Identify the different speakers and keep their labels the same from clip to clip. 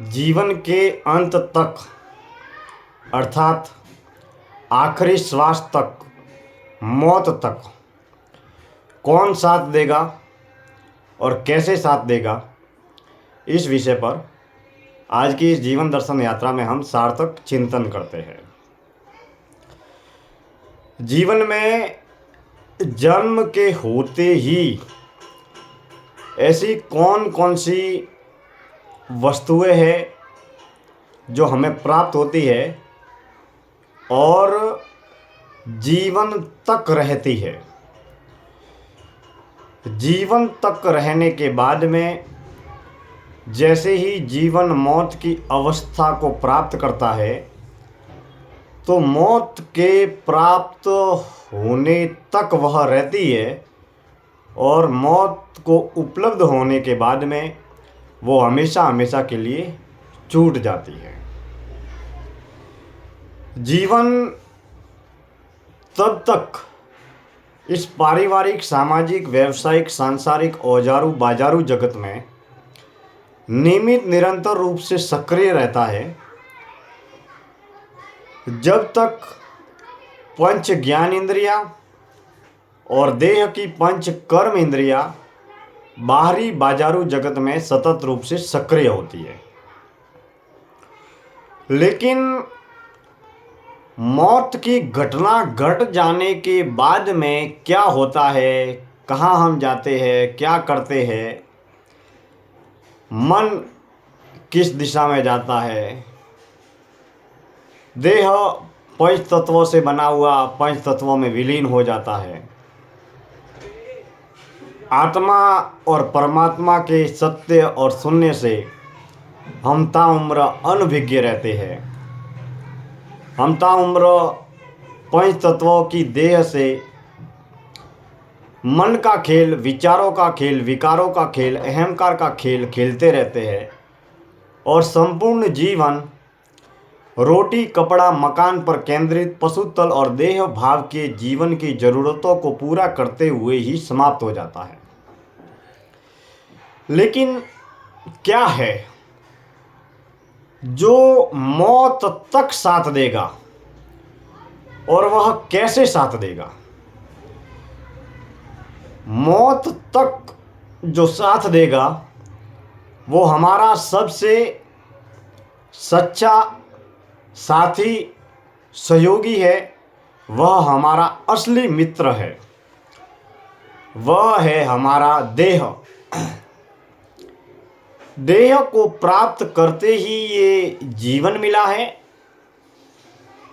Speaker 1: जीवन के अंत तक अर्थात आखिरी श्वास तक, मौत तक कौन साथ देगा और कैसे साथ देगा, इस विषय पर आज की इस जीवन दर्शन यात्रा में हम सार्थक चिंतन करते हैं। जीवन में जन्म के होते ही ऐसी कौन कौन सी वस्तुएं हैं जो हमें प्राप्त होती है और जीवन तक रहती है। जीवन तक रहने के बाद में जैसे ही जीवन मौत की अवस्था को प्राप्त करता है तो मौत के प्राप्त होने तक वह रहती है और मौत को उपलब्ध होने के बाद में वो हमेशा हमेशा के लिए छूट जाती है। जीवन तब तक इस पारिवारिक, सामाजिक, व्यावसायिक, सांसारिक, औजारू बाजारू जगत में नियमित निरंतर रूप से सक्रिय रहता है जब तक पंच ज्ञान इंद्रिया और देह की पंच कर्म इंद्रिया बाहरी बाजारू जगत में सतत रूप से सक्रिय होती है। लेकिन मौत की घटना घट जाने के बाद में क्या होता है, कहाँ हम जाते हैं, क्या करते हैं, मन किस दिशा में जाता है, देह पंच तत्वों से बना हुआ पंच तत्वों में विलीन हो जाता है, आत्मा और परमात्मा के सत्य और शून्य से हम ताउम्र अनभिज्ञ रहते हैं। हम ताउम्र पंच तत्वों की देह से मन का खेल, विचारों का खेल, विकारों का खेल, अहंकार का खेल खेलते रहते हैं और संपूर्ण जीवन रोटी, कपड़ा, मकान पर केंद्रित पशुतल और देह भाव के जीवन की जरूरतों को पूरा करते हुए ही समाप्त हो जाता है। लेकिन क्या है जो मौत तक साथ देगा और वह कैसे साथ देगा? मौत तक जो साथ देगा वो हमारा सबसे सच्चा साथी, सहयोगी है। वह हमारा असली मित्र है। वह है हमारा देह। देह को प्राप्त करते ही ये जीवन मिला है।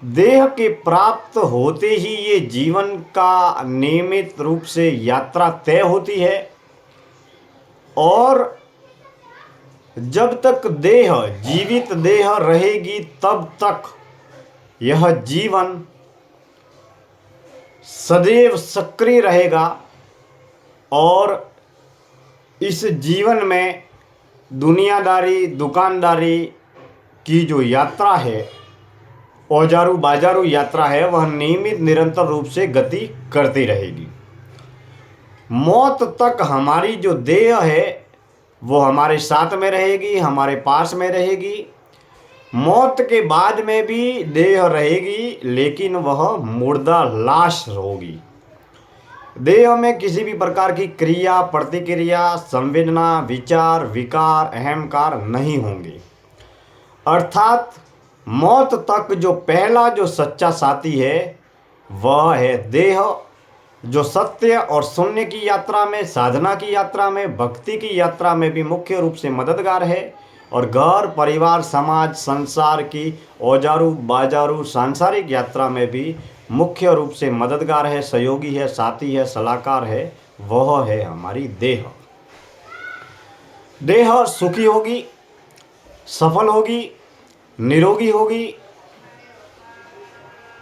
Speaker 1: देह के प्राप्त होते ही ये जीवन का नियमित रूप से यात्रा तय होती है और जब तक देह, जीवित देह रहेगी तब तक यह जीवन सदैव सक्रिय रहेगा और इस जीवन में दुनियादारी, दुकानदारी की जो यात्रा है, औजारू बाजारू यात्रा है, वह नियमित निरंतर रूप से गति करती रहेगी। मौत तक हमारी जो देह है वो हमारे साथ में रहेगी, हमारे पास में रहेगी। मौत के बाद में भी देह रहेगी लेकिन वह मुर्दा लाश होगी। देह में किसी भी प्रकार की क्रिया, प्रतिक्रिया, संवेदना, विचार, विकार, अहंकार नहीं होंगे। अर्थात मौत तक जो पहला जो सच्चा साथी है वह है देह, जो सत्य और शून्य की यात्रा में, साधना की यात्रा में, भक्ति की यात्रा में भी मुख्य रूप से मददगार है और घर, परिवार, समाज, संसार की औजारू बाजारू सांसारिक यात्रा में भी मुख्य रूप से मददगार है, सहयोगी है, साथी है, सलाहकार है। वह है हमारी देह। देह सुखी होगी, सफल होगी, निरोगी होगी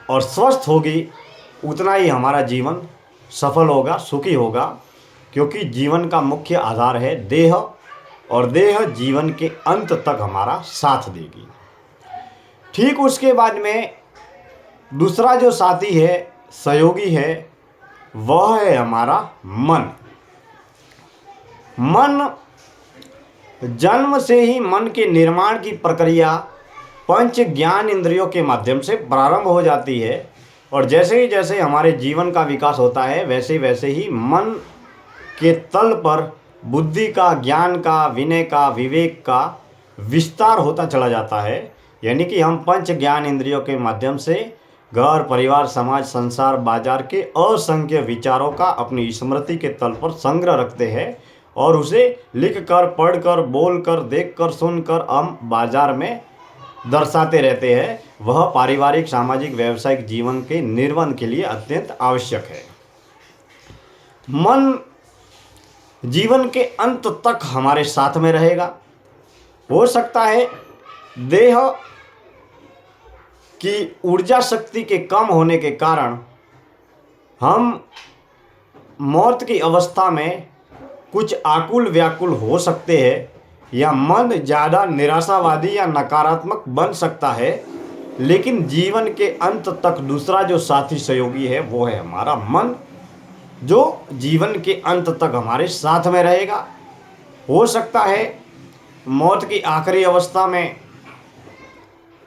Speaker 1: और स्वस्थ होगी, उतना ही हमारा जीवन सफल होगा, सुखी होगा, क्योंकि जीवन का मुख्य आधार है देह और देह जीवन के अंत तक हमारा साथ देगी। ठीक उसके बाद में दूसरा जो साथी है, सहयोगी है, वह है हमारा मन। मन जन्म से ही मन के निर्माण की प्रक्रिया पंच ज्ञान इंद्रियों के माध्यम से प्रारंभ हो जाती है और जैसे हमारे जीवन का विकास होता है वैसे वैसे ही मन के तल पर बुद्धि का, ज्ञान का, विनय का, विवेक का विस्तार होता चला जाता है। यानी कि हम पंच ज्ञान इंद्रियों के माध्यम से घर, परिवार, समाज, संसार, बाजार के असंख्य विचारों का अपनी स्मृति के तल पर संग्रह रखते हैं और उसे लिख कर, पढ़ कर, बोल कर, देख कर, सुन कर हम बाजार में दर्शाते रहते हैं। वह पारिवारिक, सामाजिक, व्यावसायिक जीवन के निर्वहन के लिए अत्यंत आवश्यक है। मन जीवन के अंत तक हमारे साथ में रहेगा। हो सकता है देह की ऊर्जा शक्ति के कम होने के कारण हम मौत की अवस्था में कुछ आकुल व्याकुल हो सकते हैं या मन ज़्यादा निराशावादी या नकारात्मक बन सकता है, लेकिन जीवन के अंत तक दूसरा जो साथी सहयोगी है वो है हमारा मन, जो जीवन के अंत तक हमारे साथ में रहेगा। हो सकता है मौत की आखिरी अवस्था में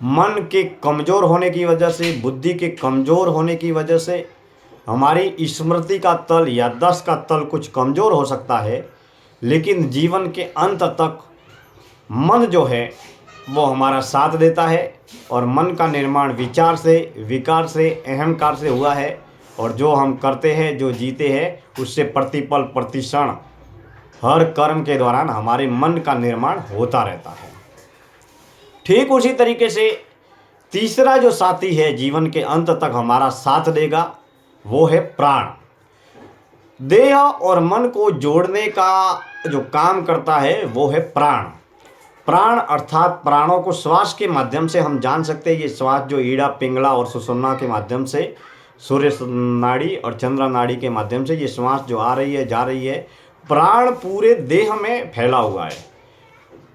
Speaker 1: मन के कमज़ोर होने की वजह से, बुद्धि के कमज़ोर होने की वजह से हमारी स्मृति का तल, याददाश्त का तल कुछ कमज़ोर हो सकता है, लेकिन जीवन के अंत तक मन जो है वो हमारा साथ देता है और मन का निर्माण विचार से, विकार से, अहंकार से हुआ है और जो हम करते हैं, जो जीते हैं, उससे प्रतिपल, प्रतिक्षण, हर कर्म के दौरान हमारे मन का निर्माण होता रहता है। ठीक उसी तरीके से तीसरा जो साथी है जीवन के अंत तक हमारा साथ देगा वो है प्राण। देह और मन को जोड़ने का जो काम करता है वो है प्राण। प्राण अर्थात प्राणों को श्वास के माध्यम से हम जान सकते हैं। ये श्वास जो ईड़ा, पिंगला और सुषुम्ना के माध्यम से, सूर्य नाड़ी और चंद्र नाड़ी के माध्यम से ये श्वास जो आ रही है, जा रही है, प्राण पूरे देह में फैला हुआ है।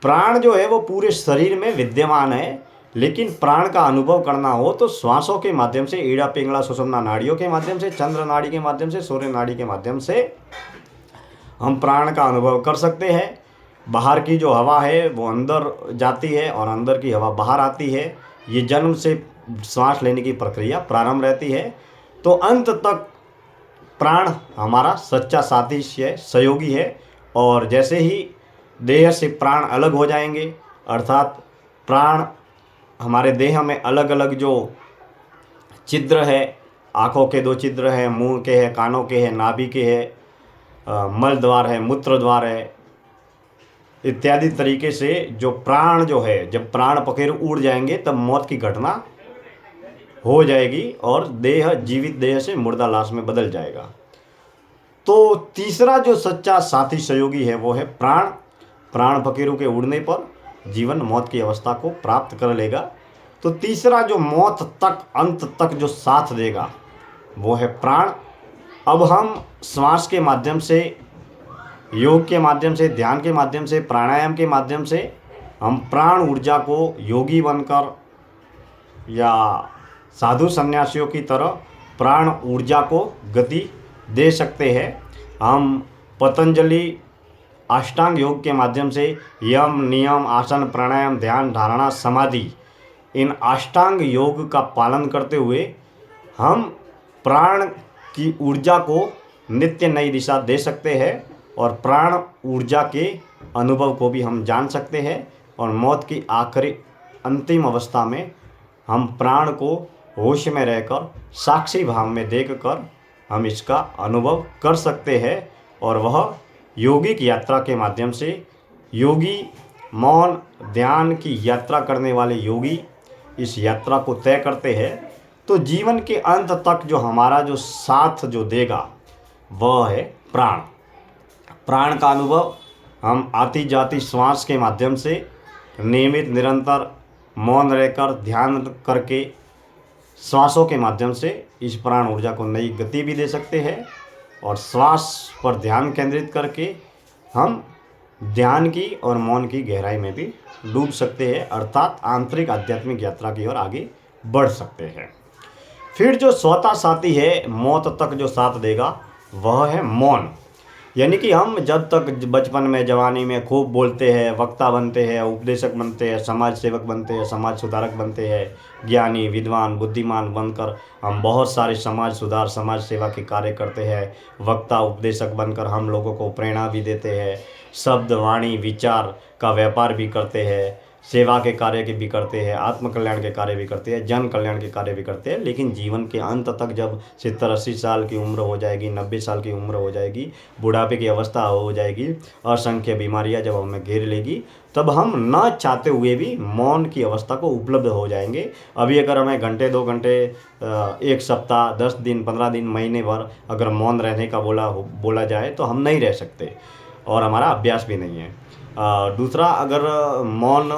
Speaker 1: प्राण जो है वो पूरे शरीर में विद्यमान है, लेकिन प्राण का अनुभव करना हो तो श्वासों के माध्यम से, ईड़ा, पिंगला, सुषुम्ना नाड़ियों के माध्यम से, चंद्र नाड़ी के माध्यम से, सूर्य नाड़ी के माध्यम से हम प्राण का अनुभव कर सकते हैं। बाहर की जो हवा है वो अंदर जाती है और अंदर की हवा बाहर आती है। ये जन्म से सांस लेने की प्रक्रिया प्रारंभ रहती है। तो अंत तक प्राण हमारा सच्चा साथी है, सहयोगी है। और जैसे ही देह से प्राण अलग हो जाएंगे, अर्थात प्राण हमारे देह में अलग अलग जो छिद्र है, आँखों के 2 छिद्र है, मुंह के है, कानों के है, नाभि के है, मल द्वार है, मूत्र द्वार है, इत्यादि तरीके से जो प्राण जो है, जब प्राण पखेरु उड़ जाएंगे तब मौत की घटना हो जाएगी और देह जीवित देह से मुर्दा लाश में बदल जाएगा। तो तीसरा जो सच्चा साथी सहयोगी है वो है प्राण। प्राण पखेरु के उड़ने पर जीवन मौत की अवस्था को प्राप्त कर लेगा। तो तीसरा जो मौत तक, अंत तक जो साथ देगा वो है प्राण। अब हम श्वास के माध्यम से, योग के माध्यम से, ध्यान के माध्यम से, प्राणायाम के माध्यम से हम प्राण ऊर्जा को योगी बनकर या साधु सन्यासियों की तरह प्राण ऊर्जा को गति दे सकते हैं। हम पतंजलि अष्टांग योग के माध्यम से यम, नियम, आसन, प्राणायाम, ध्यान, धारणा, समाधि, इन अष्टांग योग का पालन करते हुए हम प्राण की ऊर्जा को नित्य नई दिशा दे सकते हैं और प्राण ऊर्जा के अनुभव को भी हम जान सकते हैं। और मौत की आखिरी अंतिम अवस्था में हम प्राण को होश में रहकर, साक्षी भाव में देखकर हम इसका अनुभव कर सकते हैं। और वह योगिक यात्रा के माध्यम से, योगी मौन ध्यान की यात्रा करने वाले योगी इस यात्रा को तय करते हैं। तो जीवन के अंत तक जो हमारा जो साथ जो देगा वह है प्राण। प्राण का अनुभव हम आती जाती श्वास के माध्यम से नियमित, निरंतर मौन रहकर, ध्यान करके, श्वासों के माध्यम से इस प्राण ऊर्जा को नई गति भी दे सकते हैं। और श्वास पर ध्यान केंद्रित करके हम ध्यान की और मौन की गहराई में भी डूब सकते हैं, अर्थात आंतरिक आध्यात्मिक यात्रा की ओर आगे बढ़ सकते हैं। फिर जो चौथा साथी है मौत तक जो साथ देगा वह है मौन। यानी कि हम जब तक बचपन में जवानी में खूब बोलते हैं, वक्ता बनते हैं, उपदेशक बनते हैं, समाज सेवक बनते हैं, समाज सुधारक बनते हैं, ज्ञानी विद्वान बुद्धिमान बनकर हम बहुत सारे समाज सुधार समाज सेवा के कार्य करते हैं। वक्ता उपदेशक बनकर हम लोगों को प्रेरणा भी देते हैं, शब्द वाणी विचार का व्यापार भी करते हैं, सेवा के कार्य के भी करते हैं, आत्मकल्याण के कार्य भी करते हैं, जन कल्याण के कार्य भी करते हैं। लेकिन जीवन के अंत तक जब 70-80 साल की उम्र हो जाएगी, 90 साल की उम्र हो जाएगी, बुढ़ापे की अवस्था हो जाएगी, असंख्य बीमारियां जब हमें घेर लेगी, तब हम न चाहते हुए भी मौन की अवस्था को उपलब्ध हो जाएंगे। अभी अगर हमें घंटे 2 घंटे, एक सप्ताह, 10 दिन, 15 दिन, महीने भर अगर मौन रहने का बोला जाए तो हम नहीं रह सकते, और हमारा अभ्यास भी नहीं है। दूसरा, अगर मौन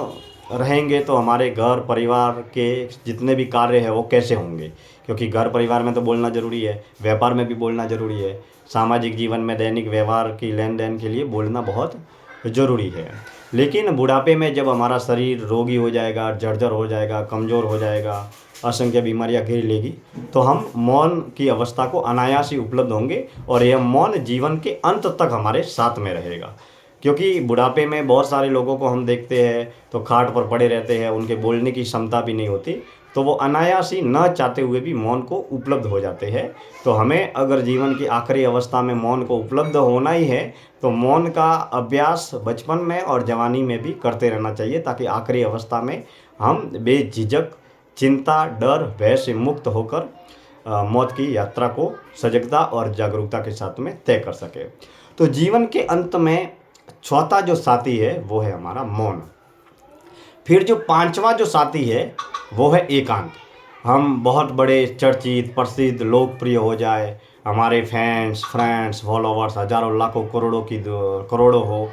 Speaker 1: रहेंगे तो हमारे घर परिवार के जितने भी कार्य हैं वो कैसे होंगे, क्योंकि घर परिवार में तो बोलना ज़रूरी है, व्यापार में भी बोलना ज़रूरी है, सामाजिक जीवन में दैनिक व्यवहार की लेन देन के लिए बोलना बहुत ज़रूरी है। लेकिन बुढ़ापे में जब हमारा शरीर रोगी हो जाएगा, जर्जर हो जाएगा, कमज़ोर हो जाएगा, असंख्य बीमारियां घेर लेगी, तो हम मौन की अवस्था को अनायास ही उपलब्ध होंगे, और यह मौन जीवन के अंत तक हमारे साथ में रहेगा। क्योंकि बुढ़ापे में बहुत सारे लोगों को हम देखते हैं तो खाट पर पड़े रहते हैं, उनके बोलने की क्षमता भी नहीं होती, तो वो अनायास ही न चाहते हुए भी मौन को उपलब्ध हो जाते हैं। तो हमें अगर जीवन की आखिरी अवस्था में मौन को उपलब्ध होना ही है तो मौन का अभ्यास बचपन में और जवानी में भी करते रहना चाहिए, ताकि आखिरी अवस्था में हम बेझिझक, चिंता, डर, भय से मुक्त होकर मौत की यात्रा को सजगता और जागरूकता के साथ में तय कर सके। तो जीवन के अंत में चौथा जो साथी है वो है हमारा मौन। फिर जो पांचवा जो साथी है वो है एकांत। हम बहुत बड़े चर्चित, प्रसिद्ध, लोकप्रिय हो जाए, हमारे फैंस, फ्रेंड्स, फॉलोवर्स हजारों लाखों करोड़ों हो,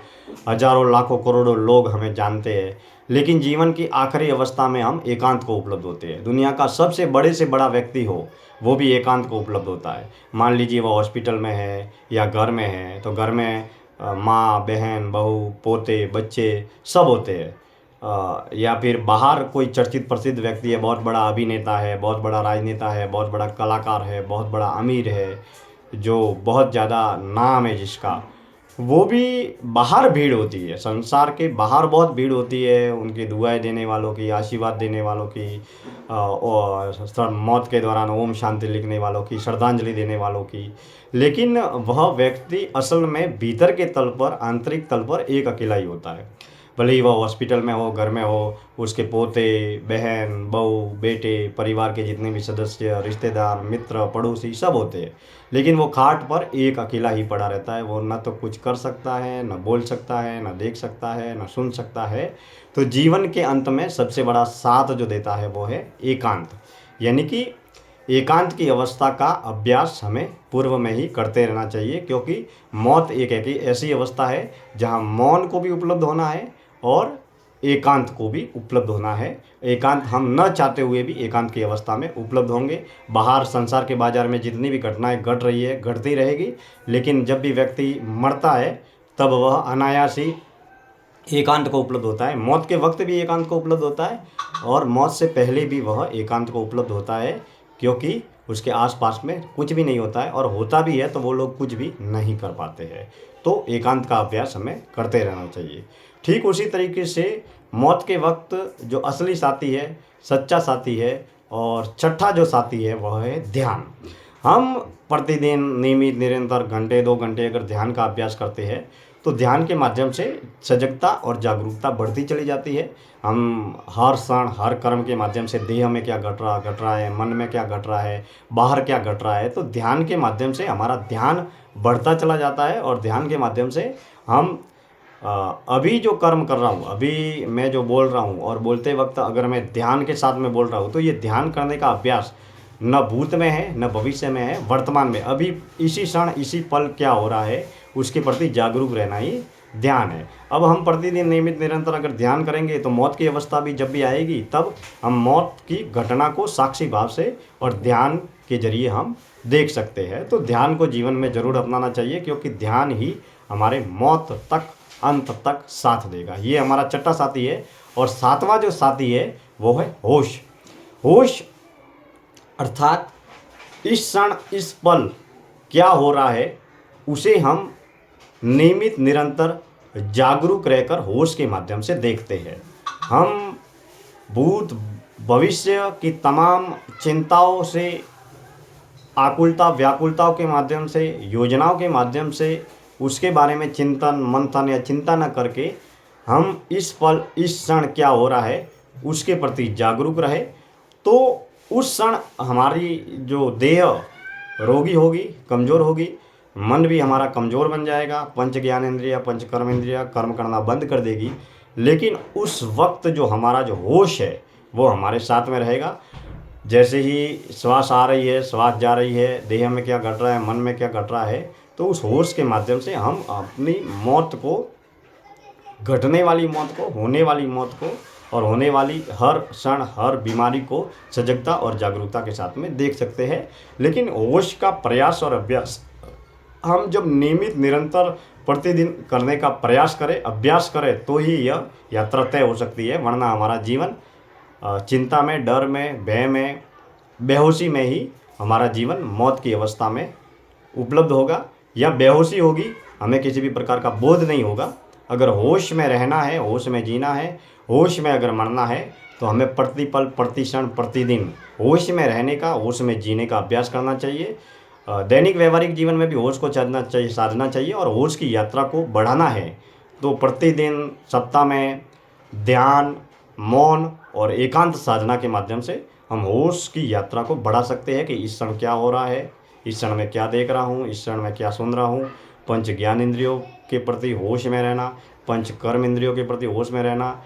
Speaker 1: हजारों लाखों करोड़ों लोग हमें जानते हैं, लेकिन जीवन की आखिरी अवस्था में हम एकांत को उपलब्ध होते हैं। दुनिया का सबसे बड़े से बड़ा व्यक्ति हो वो भी एकांत को उपलब्ध होता है। मान लीजिए वो हॉस्पिटल में है या घर में है, तो घर में माँ, बहन, बहू, पोते, बच्चे सब होते हैं। या फिर बाहर कोई चर्चित प्रसिद्ध व्यक्ति है, बहुत बड़ा अभिनेता है, बहुत बड़ा राजनेता है, बहुत बड़ा कलाकार है, बहुत बड़ा अमीर है, जो बहुत ज़्यादा नाम है जिसका, वो भी बाहर भीड़ होती है, संसार के बाहर बहुत भीड़ होती है उनकी दुआएं देने वालों की, आशीर्वाद देने वालों की, और मौत के दौरान ओम शांति लिखने वालों की, श्रद्धांजलि देने वालों की। लेकिन वह व्यक्ति असल में भीतर के तल पर, आंतरिक तल पर एक अकेला ही होता है। भले ही वह हॉस्पिटल में हो, घर में हो, उसके पोते, बहन, बहू, बेटे, परिवार के जितने भी सदस्य, रिश्तेदार, मित्र, पड़ोसी सब होते हैं, लेकिन वो खाट पर एक अकेला ही पड़ा रहता है। वो ना तो कुछ कर सकता है, ना बोल सकता है, ना देख सकता है, ना सुन सकता है। तो जीवन के अंत में सबसे बड़ा साथ जो देता है वो है एकांत। यानी कि एकांत की अवस्था का अभ्यास हमें पूर्व में ही करते रहना चाहिए, क्योंकि मौत एक ऐसी अवस्था है जहाँ मौन को भी उपलब्ध होना है और एकांत को भी उपलब्ध होना है। एकांत हम न चाहते हुए भी एकांत की अवस्था में उपलब्ध होंगे। बाहर संसार के बाजार में जितनी भी घटनाएं घट रही है, घटती रहेगी, लेकिन जब भी व्यक्ति मरता है तब वह अनायास ही एकांत को उपलब्ध होता है। मौत के वक्त भी एकांत को उपलब्ध होता है, और मौत से पहले भी वह एकांत को उपलब्ध होता है, क्योंकि उसके आसपास में कुछ भी नहीं होता है, और होता भी है तो वो लोग कुछ भी नहीं कर पाते हैं। तो एकांत का अभ्यास हमें करते रहना चाहिए। ठीक उसी तरीके से मौत के वक्त जो असली साथी है, सच्चा साथी है, और छठा जो साथी है वह है ध्यान। हम प्रतिदिन नियमित निरंतर घंटे 2 घंटे अगर ध्यान का अभ्यास करते हैं तो ध्यान के माध्यम से सजगता और जागरूकता बढ़ती चली जाती है। हम हर क्षण, हर कर्म के माध्यम से देह में क्या घट रहा है, मन में क्या घट रहा है, बाहर क्या घट रहा है, तो ध्यान के माध्यम से हमारा ध्यान बढ़ता चला जाता है। और ध्यान के माध्यम से हम अभी जो कर्म कर रहा हूँ, अभी मैं जो बोल रहा हूँ, और बोलते वक्त अगर मैं ध्यान के साथ में बोल रहा हूँ, तो ये ध्यान करने का अभ्यास न भूत में है, न भविष्य में है, वर्तमान में अभी इसी क्षण, इसी पल क्या हो रहा है उसके प्रति जागरूक रहना ही ध्यान है। अब हम प्रतिदिन नियमित निरंतर अगर ध्यान करेंगे तो मौत की अवस्था भी जब भी आएगी तब हम मौत की घटना को साक्षी भाव से और ध्यान के जरिए हम देख सकते हैं। तो ध्यान को जीवन में ज़रूर अपनाना चाहिए, क्योंकि ध्यान ही हमारे मौत तक, अंत तक साथ देगा। ये हमारा छठा साथी है। और सातवां जो साथी है वो है होश। होश अर्थात इस क्षण, इस पल क्या हो रहा है उसे हम नियमित निरंतर जागरूक रहकर होश के माध्यम से देखते हैं। हम भूत भविष्य की तमाम चिंताओं से, आकुलता व्याकुलताओं के माध्यम से, योजनाओं के माध्यम से उसके बारे में चिंतन मंथन या चिंता न करके हम इस पल इस क्षण क्या हो रहा है उसके प्रति जागरूक रहे, तो उस क्षण हमारी जो देह रोगी होगी, कमज़ोर होगी, मन भी हमारा कमज़ोर बन जाएगा, पंच ज्ञानेंद्रिय पंच कर्मेंद्रिय कर्म करना बंद कर देगी। लेकिन उस वक्त जो हमारा जो होश है वो हमारे साथ में रहेगा। जैसे ही श्वास आ रही है, श्वास जा रही है, देह में क्या घट रहा है, मन में क्या घट रहा है, तो उस होश के माध्यम से हम अपनी मौत को, घटने वाली मौत को, होने वाली मौत को और होने वाली हर क्षण हर बीमारी को सजगता और जागरूकता के साथ में देख सकते हैं। लेकिन होश का प्रयास और अभ्यास हम जब नियमित निरंतर प्रतिदिन करने का प्रयास करें, अभ्यास करें, तो ही यह यात्रा तय हो सकती है। वरना हमारा जीवन चिंता में, डर में, भय में, बेहोशी में ही हमारा जीवन मौत की अवस्था में उपलब्ध होगा, या बेहोशी होगी, हमें किसी भी प्रकार का बोध नहीं होगा। अगर होश में रहना है, होश में जीना है, होश में अगर मरना है, तो हमें प्रतिपल प्रतिक्षण प्रतिदिन होश में रहने का, होश में जीने का अभ्यास करना चाहिए। दैनिक व्यवहारिक जीवन में भी होश को साधना चाहिए और होश की यात्रा को बढ़ाना है तो प्रतिदिन सप्ताह में ध्यान, मौन और एकांत साधना के माध्यम से हम होश की यात्रा को बढ़ा सकते हैं कि इस क्षण क्या हो रहा है, इस क्षण में क्या देख रहा हूँ, इस क्षण में क्या सुन रहा हूँ। पंच ज्ञान इंद्रियों के प्रति होश में रहना, पंच कर्म इंद्रियों के प्रति होश में रहना,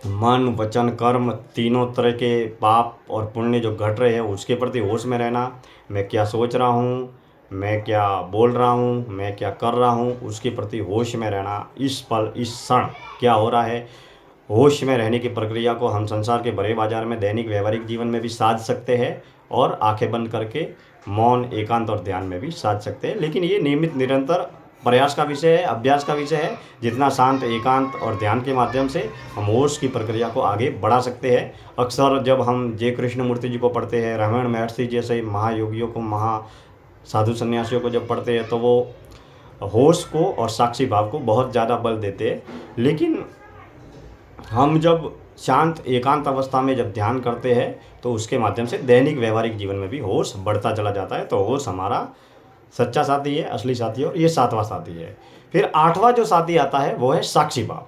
Speaker 1: मन वचन कर्म तीनों तरह के पाप और पुण्य जो घट रहे हैं उसके प्रति होश में रहना। मैं क्या सोच रहा हूँ, मैं क्या बोल रहा हूँ, मैं क्या कर रहा हूँ, उसके प्रति होश में रहना। इस पल इस क्षण क्या हो रहा है, होश में रहने की प्रक्रिया को हम संसार के बड़े बाजार में दैनिक व्यवहारिक जीवन में भी साध सकते हैं और आंखें बंद करके मौन, एकांत और ध्यान में भी साध सकते हैं। लेकिन ये नियमित निरंतर प्रयास का विषय है, अभ्यास का विषय है। जितना शांत, एकांत और ध्यान के माध्यम से हम होश की प्रक्रिया को आगे बढ़ा सकते हैं। अक्सर जब हम जय कृष्णमूर्ति जी को पढ़ते हैं, रमण महर्षि जैसे महायोगियों को, महा साधु सन्यासियों को जब पढ़ते हैं, तो वो होश को और साक्षी भाव को बहुत ज़्यादा बल देते हैं। लेकिन हम जब शांत एकांत अवस्था में जब ध्यान करते हैं तो उसके माध्यम से दैनिक व्यवहारिक जीवन में भी होश बढ़ता चला जाता है। तो होश हमारा सच्चा साथी है, असली साथी है, और ये सातवां साथी है। फिर आठवां जो साथी आता है वो है साक्षी भाव।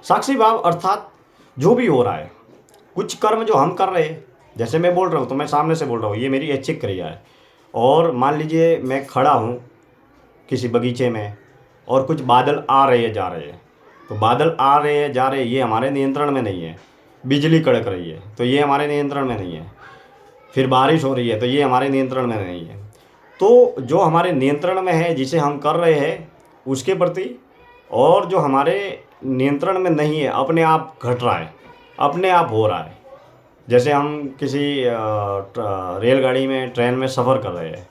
Speaker 1: साक्षी भाव अर्थात जो भी हो रहा है, कुछ कर्म जो हम कर रहे हैं, जैसे मैं बोल रहा हूँ तो मैं सामने से बोल रहा हूँ, ये मेरी ऐच्छिक क्रिया है। और मान लीजिए मैं खड़ा हूँ किसी बगीचे में और कुछ बादल आ रहे हैं जा रहे हैं, तो बादल आ रहे हैं जा रहे हैं ये हमारे नियंत्रण में नहीं है। बिजली कड़क रही है तो ये हमारे नियंत्रण में नहीं है। फिर बारिश हो रही है तो ये हमारे नियंत्रण में नहीं है। तो जो हमारे नियंत्रण में है, जिसे हम कर रहे हैं उसके प्रति, और जो हमारे नियंत्रण में नहीं है, अपने आप घट रहा है, अपने आप हो रहा है। जैसे हम किसी रेलगाड़ी में, ट्रेन में सफ़र कर रहे हैं,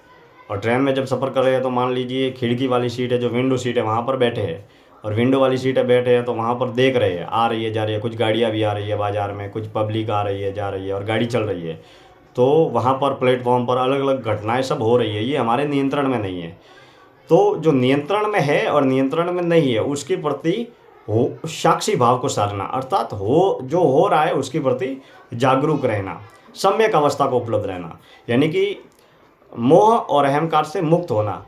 Speaker 1: और ट्रेन में जब सफ़र कर रहे हैं तो मान लीजिए खिड़की वाली सीट है, जो विंडो सीट है, वहाँ पर बैठे हैं, और विंडो वाली सीट है बैठे हैं, तो वहाँ पर देख रहे हैं, आ रही है जा रही है, कुछ गाड़ियाँ भी आ रही है बाज़ार में, कुछ पब्लिक आ रही है जा रही है, और गाड़ी चल रही है। तो वहाँ पर प्लेटफॉर्म पर अलग अलग घटनाएं सब हो रही है, ये हमारे नियंत्रण में नहीं है। तो जो नियंत्रण में है और नियंत्रण में नहीं है उसके प्रति हो साक्षी भाव को साधना, अर्थात हो जो हो रहा है उसके प्रति जागरूक रहना, सम्यक अवस्था को उपलब्ध रहना, यानी कि मोह और अहंकार से मुक्त होना।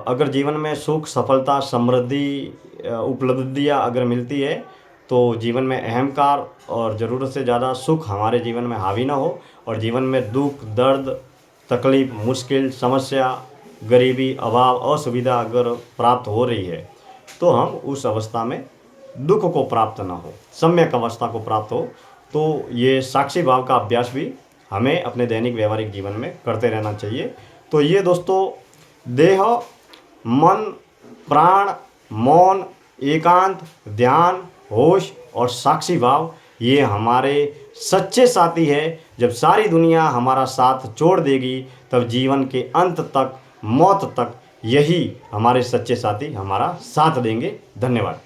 Speaker 1: अगर जीवन में सुख, सफलता, समृद्धि, उपलब्धियाँ अगर मिलती है तो जीवन में अहंकार और ज़रूरत से ज़्यादा सुख हमारे जीवन में हावी ना हो, और जीवन में दुख, दर्द, तकलीफ, मुश्किल, समस्या, गरीबी, अभाव, असुविधा अगर प्राप्त हो रही है तो हम उस अवस्था में दुख को प्राप्त ना हो, सम्यक अवस्था को प्राप्त हो। तो ये साक्षी भाव का अभ्यास भी हमें अपने दैनिक व्यवहारिक जीवन में करते रहना चाहिए। तो ये दोस्तों देह, मन, प्राण, मौन, एकांत, ध्यान, होश और साक्षी भाव ये हमारे सच्चे साथी है। जब सारी दुनिया हमारा साथ छोड़ देगी तब जीवन के अंत तक, मौत तक यही हमारे सच्चे साथी हमारा साथ देंगे। धन्यवाद।